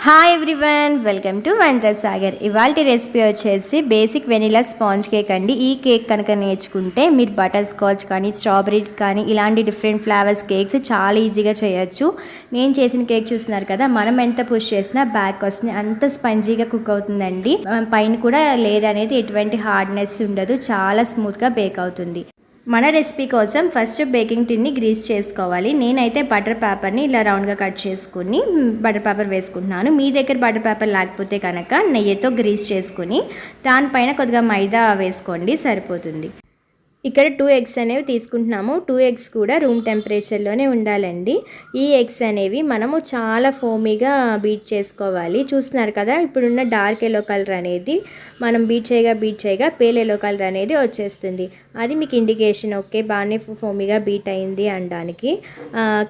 Hi everyone, welcome to వంట సాగర్. ఇవాళ recipe వచ్చేసి బేసిక్ వెనిలా స్పాంజ్ కేక్ అండి. ఈ కేక్ కనుక నేర్చుకుంటే మీరు బటర్ స్కాచ్ కానీ స్ట్రాబెర్రీ కానీ ఇలాంటి డిఫరెంట్ ఫ్లేవర్స్ కేక్స్ చాలా ఈజీగా చేయొచ్చు. నేను చేసిన కేక్ చూస్తున్నారు కదా, మనం ఎంత పుష్ చేసినా బ్యాక్ వస్తుంది, అంత స్పంజీగా కుక్ అవుతుందండి. పైన కూడా లేయర్ అనేది ఎటువంటి హార్డ్నెస్ ఉండదు, చాలా స్మూత్గా బేక్ అవుతుంది. మన రెసిపీ కోసం ఫస్ట్ బేకింగ్ టిన్ని గ్రీస్ చేసుకోవాలి. నేనైతే బటర్ పేపర్ని ఇలా రౌండ్గా కట్ చేసుకుని బటర్ పేపర్ వేసుకుంటున్నాను. మీ దగ్గర బటర్ పేపర్ లేకపోతే కనుక నెయ్యితో గ్రీస్ చేసుకుని దానిపైన కొద్దిగా మైదా వేసుకోండి, సరిపోతుంది. ఇక్కడ 2 ఎగ్స్ అనేవి తీసుకుంటున్నాము. 2 ఎగ్స్ కూడా రూమ్ టెంపరేచర్లోనే ఉండాలండి. ఈ ఎగ్స్ అనేవి మనము చాలా ఫోమీగా బీట్ చేసుకోవాలి. చూస్తున్నారు కదా, ఇప్పుడున్న డార్క్ ఎల్లో కలర్ అనేది మనం బీట్ చేయగా పేల్ ఎల్లో కలర్ అనేది వచ్చేస్తుంది. అది మీకు ఇండికేషన్, ఓకే బాగానే ఫోమీగా బీట్ అయింది అనడానికి.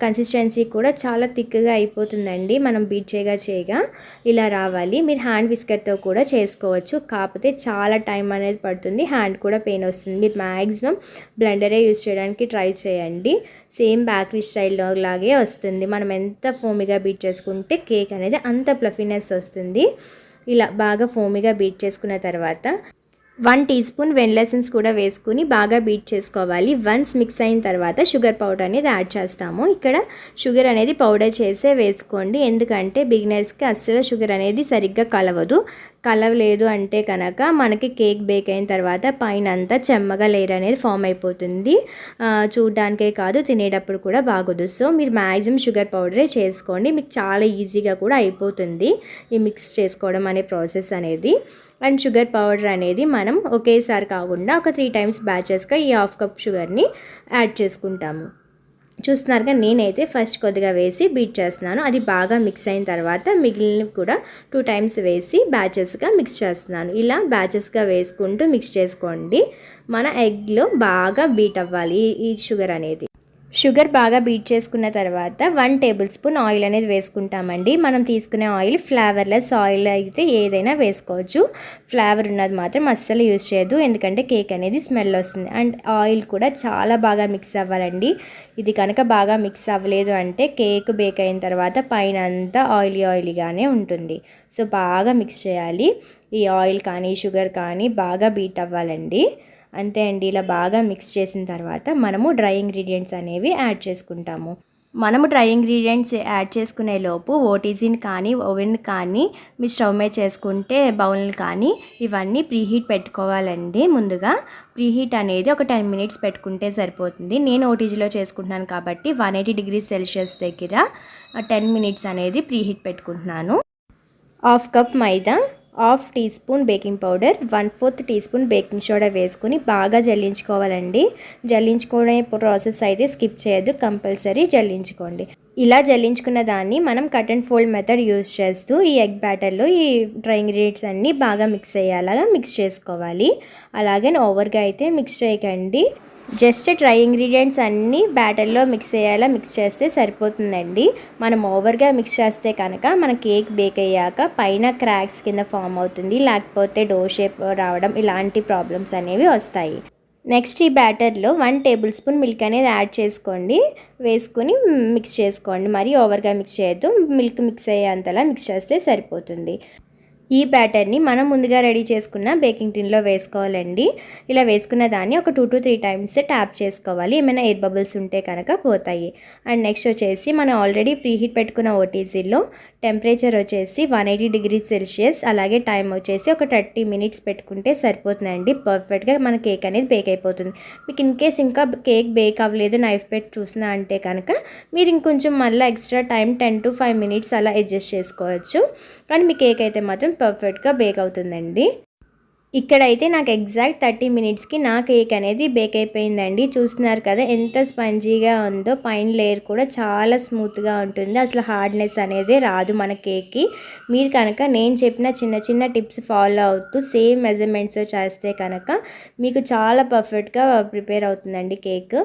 కన్సిస్టెన్సీ కూడా చాలా థిక్గా అయిపోతుందండి మనం బీట్ చేయగా ఇలా రావాలి. మీరు హ్యాండ్ విస్కర్తో కూడా చేసుకోవచ్చు, కాకపోతే చాలా టైం అనేది పడుతుంది, హ్యాండ్ కూడా పెయిన్ వస్తుంది. మీరు మ్యాక్సిమం బ్లెండరే యూజ్ చేయడానికి ట్రై చేయండి. సేమ్ బేకరీ స్టైల్లో లాగే వస్తుంది. మనం ఎంత ఫోమీగా బీట్ చేసుకుంటే కేక్ అనేది అంత ప్లఫీనెస్ వస్తుంది. ఇలా బాగా ఫోమీగా బీట్ చేసుకున్న తర్వాత 1 టీ స్పూన్ వెనిలా ఎసెన్స్ కూడా వేసుకుని బాగా బీట్ చేసుకోవాలి. వన్స్ మిక్స్ అయిన తర్వాత షుగర్ పౌడర్ అనేది యాడ్ చేస్తాము. ఇక్కడ షుగర్ అనేది పౌడర్ చేసే వేసుకోండి, ఎందుకంటే బిగినర్స్కి అస్సలు షుగర్ అనేది సరిగ్గా కలవలేదు అంటే కనుక మనకి కేక్ బేక్ అయిన తర్వాత పైన అంతా చెమ్మగా లేయర్ అనేది ఫామ్ అయిపోతుంది. చూడడానికే కాదు, తినేటప్పుడు కూడా బాగోదు. సో మీరు మ్యాక్సిమం షుగర్ పౌడరే చేసుకోండి, మీకు చాలా ఈజీగా కూడా అయిపోతుంది ఈ మిక్స్ చేసుకోవడం అనే ప్రాసెస్ అనేది. అండ్ షుగర్ పౌడర్ అనేది మనం ఒకేసారి కాకుండా ఒక 3 టైమ్స్ బ్యాచెస్గా ఈ 1/2 కప్ షుగర్ని యాడ్ చేసుకుంటాము. చూస్తున్నారుగా, నేనైతే ఫస్ట్ కొద్దిగా వేసి బీట్ చేస్తున్నాను. అది బాగా మిక్స్ అయిన తర్వాత మిగిలిన కూడా 2 టైమ్స్ వేసి బ్యాచెస్గా మిక్స్ చేస్తున్నాను. ఇలా బ్యాచెస్గా వేసుకుంటూ మిక్స్ చేసుకోండి. మన ఎగ్లో బాగా బీట్ అవ్వాలి ఈ షుగర్ అనేది. షుగర్ బాగా బీట్ చేసుకున్న తర్వాత 1 టేబుల్ స్పూన్ ఆయిల్ అనేది వేసుకుంటామండి. మనం తీసుకునే ఆయిల్ ఫ్లేవర్లెస్ ఆయిల్ అయితే ఏదైనా వేసుకోవచ్చు, ఫ్లేవర్ ఉన్నది మాత్రం అస్సలు యూజ్ చేయొద్దు, ఎందుకంటే కేక్ అనేది స్మెల్ వస్తుంది. అండ్ ఆయిల్ కూడా చాలా బాగా మిక్స్ అవ్వాలండి. ఇది కనుక బాగా మిక్స్ అవ్వలేదు అంటే కేక్ బేక్ అయిన తర్వాత పైన అంతా ఆయిలీగానే ఉంటుంది. సో బాగా మిక్స్ చేయాలి. ఈ ఆయిల్ కానీ షుగర్ కానీ బాగా బీట్ అవ్వాలండి. అంతే అండి, ఇలా బాగా మిక్స్ చేసిన తర్వాత మనము డ్రై ఇంగ్రీడియంట్స్ అనేవి యాడ్ చేసుకుంటాము. మనము డ్రై ఇంగ్రీడియంట్స్ యాడ్ చేసుకునే లోపు ఓటీజీని కానీ ఓవెన్ కానీ మీ స్టవ్ మీద చేసుకుంటే బౌల్ని కానీ ఇవన్నీ ప్రీహీట్ పెట్టుకోవాలండి. ముందుగా ప్రీహీట్ అనేది ఒక 10 మినిట్స్ పెట్టుకుంటే సరిపోతుంది. నేను ఓటీజీలో చేసుకుంటున్నాను కాబట్టి 180 degrees Celsius దగ్గర 10 మినిట్స్ అనేది ప్రీహీట్ పెట్టుకుంటున్నాను. 1/2 కప్ మైదా, 1/2 teaspoon baking powder, 1/4 teaspoon baking soda వేసుకుని బాగా జల్లించుకోవాలండి. జల్లించుకునే ప్రాసెస్ అయితే స్కిప్ చేయొద్దు, కంపల్సరీ జల్లించుకోండి. ఇలా జల్లించుకున్న దాన్ని మనం cut and fold method use చేస్తూ ఈ ఎగ్ బ్యాటర్లో ఈ డ్రై ఇంగ్రీడియంట్స్ అన్నీ బాగా మిక్స్ అయ్యేలాగా మిక్స్ చేసుకోవాలి. అలాగే ఓవర్గా అయితే మిక్స్ చేయకండి, జస్ట్ డ్రై ఇంగ్రీడియంట్స్ అన్నీ బ్యాటర్లో మిక్స్ అయ్యేలా మిక్స్ చేస్తే సరిపోతుందండి. మనం ఓవర్గా మిక్స్ చేస్తే కనుక మన కేక్ బేక్ అయ్యాక పైన క్రాక్స్ కింద ఫామ్ అవుతుంది, లేకపోతే డో షేప్ రావడం ఇలాంటి ప్రాబ్లమ్స్ అనేవి వస్తాయి. నెక్స్ట్ ఈ బ్యాటర్లో 1 టేబుల్ స్పూన్ మిల్క్ అనేది యాడ్ చేసుకోండి, వేసుకుని మిక్స్ చేసుకోండి. మరీ ఓవర్గా మిక్స్ చేయొద్దు, మిల్క్ మిక్స్ అయ్యేంతలా మిక్స్ చేస్తే సరిపోతుంది. ఈ బ్యాటర్ని మనం ముందుగా రెడీ చేసుకున్న బేకింగ్ టిన్లో వేసుకోవాలండి. ఇలా వేసుకున్న దాన్ని ఒక 2 to 3 టైమ్స్ ట్యాప్ చేసుకోవాలి, ఏమైనా ఎయిర్ బబుల్స్ ఉంటే కనుక పోతాయి. అండ్ నెక్స్ట్ వచ్చేసి మనం ఆల్రెడీ ప్రీహీట్ పెట్టుకున్న ఓటీజీలో టెంపరేచర్ వచ్చేసి 180 degrees Celsius, అలాగే టైం వచ్చేసి ఒక 30 మినిట్స్ పెట్టుకుంటే సరిపోతుందండి. పర్ఫెక్ట్గా మన కేక్ అనేది బేక్ అయిపోతుంది. మీకు ఇన్ కేస్ ఇంకా కేక్ బేక్ అవ్వలేదు, నైఫ్ పెట్టి చూసినా అంటే కనుక మీరు ఇంకొంచెం మళ్ళీ ఎక్స్ట్రా టైం 10 to 5 మినిట్స్ అలా అడ్జస్ట్ చేసుకోవచ్చు. కానీ మీ కేక్ అయితే మాత్రం పర్ఫెక్ట్గా బేక్ అవుతుందండి. ఇక్కడైతే నాకు ఎగ్జాక్ట్ 30 మినిట్స్కి నా కేక్ అనేది బేక్ అయిపోయిందండి. చూస్తున్నారు కదా ఎంత స్పంజీగా ఉందో, పైన లేయర్ కూడా చాలా స్మూత్గా ఉంటుంది, అసలు హార్డ్నెస్ అనేది రాదు మన కేక్కి. మీరు కనుక నేను చెప్పిన చిన్న టిప్స్ ఫాలో అవుతూ సేమ్ మెజర్మెంట్స్ చేస్తే కనుక మీకు చాలా పర్ఫెక్ట్గా ప్రిపేర్ అవుతుందండి కేక్.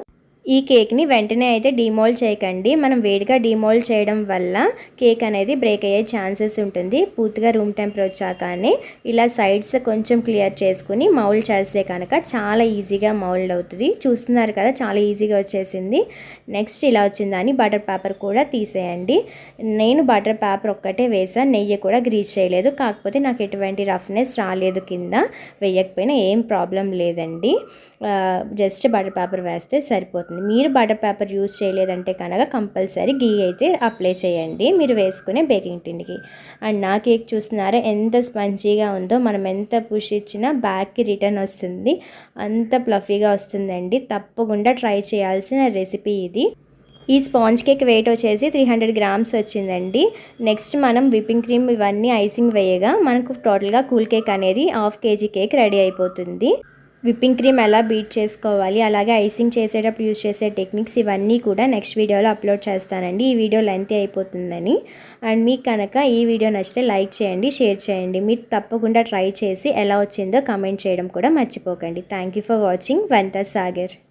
ఈ కేక్ని వెంటనే అయితే డీమోల్డ్ చేయకండి. మనం వేడిగా డీమోల్డ్ చేయడం వల్ల కేక్ అనేది బ్రేక్ అయ్యే ఛాన్సెస్ ఉంటుంది. పూర్తిగా రూమ్ టెంపరేచర్ వచ్చాకనే ఇలా సైడ్స్ కొంచెం క్లియర్ చేసుకుని మౌల్డ్ చేస్తే కనుక చాలా ఈజీగా మౌల్డ్ అవుతుంది. చూస్తున్నారు కదా, చాలా ఈజీగా వచ్చేసింది. నెక్స్ట్ ఇలా వచ్చిందని బటర్ పేపర్ కూడా తీసేయండి. నేను బటర్ పేపర్ ఒక్కటే వేసాను, నెయ్యి కూడా గ్రీస్ చేయలేదు. కాకపోతే నాకు ఎటువంటి రఫ్నెస్ రాలేదు, కింద వేయకపోయినా ఏం ప్రాబ్లం లేదండి. జస్ట్ బటర్ పేపర్ వేస్తే సరిపోతుంది. మీరు బటర్ పేపర్ యూజ్ చేయలేదంటే కనుక కంపల్సరీ గీ అయితే అప్లై చేయండి మీరు వేసుకునే బేకింగ్ టిన్కి. అండ్ నా కేక్ చూస్తున్నారా ఎంత స్పంజీగా ఉందో. మనం ఎంత పుష్ ఇచ్చినా బ్యాక్కి రిటర్న్ వస్తుంది, అంత ఫ్లఫీగా వస్తుందండి. తప్పకుండా ట్రై చేయాల్సిన రెసిపీ ఇది. ఈ స్పాంజ్ కేక్ వెయిట్ వచ్చేసి 300 గ్రామ్స్ వచ్చిందండి. నెక్స్ట్ మనం విప్పింగ్ క్రీమ్ ఇవన్నీ ఐసింగ్ వేయగా మనకు టోటల్గా కూల్ కేక్ అనేది 1/2 kg కేక్ రెడీ అయిపోతుంది. విప్పింగ్ క్రీమ్ ఎలా బీట్ చేసుకోవాలి, అలాగే ఐసింగ్ చేసేటప్పుడు యూజ్ చేసే టెక్నిక్స్ ఇవన్నీ కూడా నెక్స్ట్ వీడియోలో అప్లోడ్ చేస్తానండి. ఈ వీడియో లెంతీ అయిపోతుందని. అండ్ మీకు కనుక ఈ వీడియో నచ్చితే లైక్ చేయండి, షేర్ చేయండి. మీరు తప్పకుండా ట్రై చేసి ఎలా వచ్చిందో కమెంట్ చేయడం కూడా మర్చిపోకండి. థ్యాంక్ యూ ఫర్ వాచింగ్ వంట సాగర్.